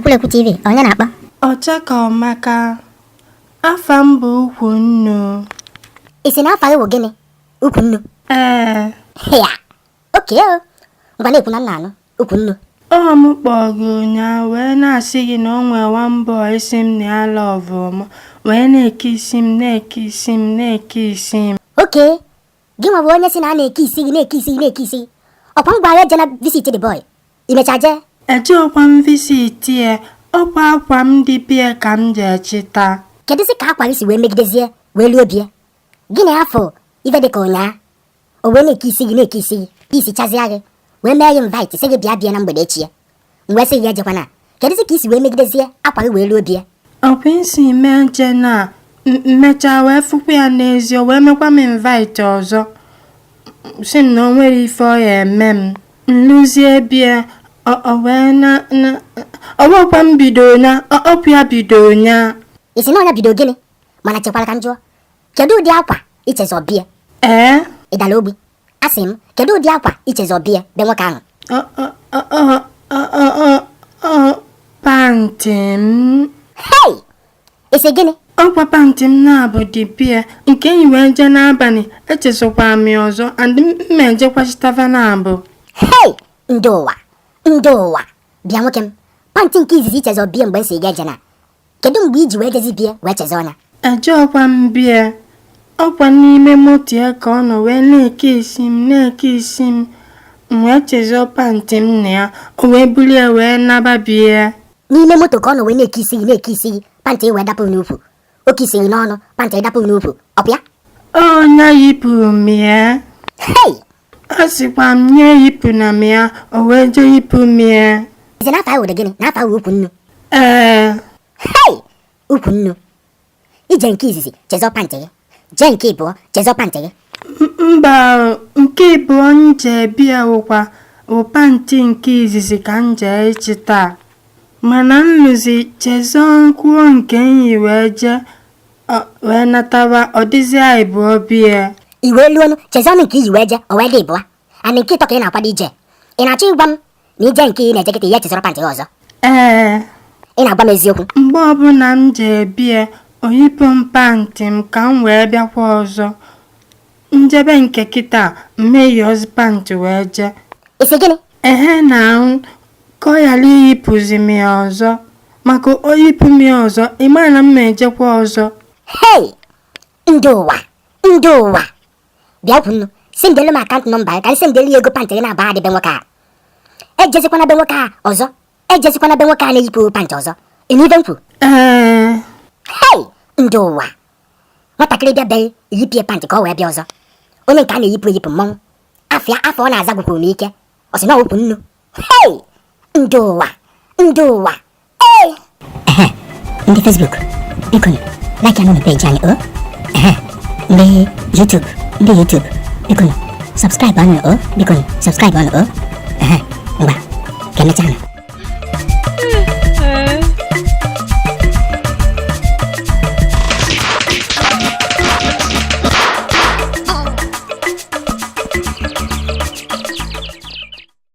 Ekwulekwu TV, onye na-akpọ? Ọchakaọmaka, afa m bụ Ukwunnu. Ị sị na afa gị wụ gịnị? Ukwunnu? Ee. Ya, oke o. Ngwa na-ekwu na m na-anụ Ukwunnu. Ọ m kpọọ gị ụnyaahụ wee na-asị gị na o nwee nwambọ isi m na ya lọvụ m wee na-eke isi m na-eke isi m. Oke, gị nwa bụ onye si na a na-eke isi gị na-eke isi gị na-eke isi. Ọkwa m gwara je na visit the boy. Imecha je? Ejeọkwa m visit ya, ọkwa akwa m dị bie ka m ji echita. Kedụzi ka akwa gị si wee megidezie wee luo bie? Gịnị afọ ife dị ka ụnyaa? O wee na-eke isi gị isi chazịa gị wee mee gị invite sị gị bịa bịa na mgbede echi ya. Mgbe sị gị ejekwana, kedụzi ka isi wee megidezie akwa gị wee luo bie? Ọkwa isi mee nje na mmecha wee fụkwa ya n'ezie wee mekwa m invite ọzọ si m na o nwere ife ọ ya eme m nlụzie bie ọwekwa m bido na ọpụ ya bido nya. Ị sị na ọnya bido gịnị? Mana chekwara ka m jụọ, kedu ụdị akwa ichezọ bie? Ee? Ị dara ogbi? Asị m, kedu ụdị akwa ichezọ bie be nwoke ahụ? Pantị m. Hei! Ị sị gịnị? Ọkwa pantị m na-abụ dị bie nke enyi wee je n'abalị echezọkwara m ya ọzọ and m ejekwachitava na-abụ. Hei! Ndị ụwa bịa nwoke m, pantị nke izizi ichezọ bie mgbe m si ga eje na kedu mgbe iji wee jezi bie wee chezọ ọnya? Ejeọkwa m bie, ọkwa n'ime moto ya ka ọ nọ wee na-eke isi m wee chezọ pantị m na ya o wee bulie wee naba bie. N'ime moto ka ọ nọ wee na-eke isi gị pantị wee dapụ n'ukwu, oke isi gị n'ọnụ pantị dapụ n'ukwu, ọ bụ ya? Ọnya yipụrụ m ya. Hei! A sịkwa m nye yipụ na m ya o wee je yipụ m ya. Isi n'afọ ahụ dị gịnị? N'afọ ahụ Ukwunnu? Ee. Hei! Ukwunnu, ije nke izizi chezọ pantị gị, jee nke ịbụọ chezọ pantị gị. Mba, nke ịbụọ m je bịa wụ pantị nke izizi ka m jee chita, mana m lụzi chezọ kwuo nke enyi wee je wee nataba ọ dịzị ịbụọ bịa. I wee luonu chezọnụ nke iji wee je o wee dị ịbụọ, ana nke ịtọ ka ị na-akwado ije. Ị na-achọ ịgwa m na ije nke ị na-eje kịta ihe chezọrọ pantị gị ọzọ? Ee. Ị na-agwa m eziokwu? Mgbe ọbụla m je bịa o yipụ m pantị m ka m wee bịakwa ọzọ. Njebe nke kịta mmehie ozi pantị wee je. Ị sị gịnị? Ehe na ka ọ ghara iyipụzi m ya ọzọ, maka o yipụ m ya ọzọ ị mara na m ejekwa ọzọ. Hei! Ndị ụwa bịa Ukwunnu, sendelu m akaụntụ nọmba ka m sendelu ya ego pantị gị na-aba adị be nwoke a. Ejezikwana be nwoke a ọzọ, ejezikwana be nwoke a na-eyipụ pantị ọzọ. Ị nụ ife m kwuru? Ee. Hei! Ndị ụwa, nwatakịrị bịa be yipie pantị ka ọ wee bịa ọzọ. Onye nke a na-eyipụ mmọnwụ afọ ọ na-aza gwụkwuru n'ike, ọ sị na Ukwunnu. Hei! Ndị ụwa ee! Ndị Facebook biko like anụ peji anyị o. Ndị YouTube biko subscribe ọnụ o, biko subscribe ọnụ o. Ngwa ka emechaa na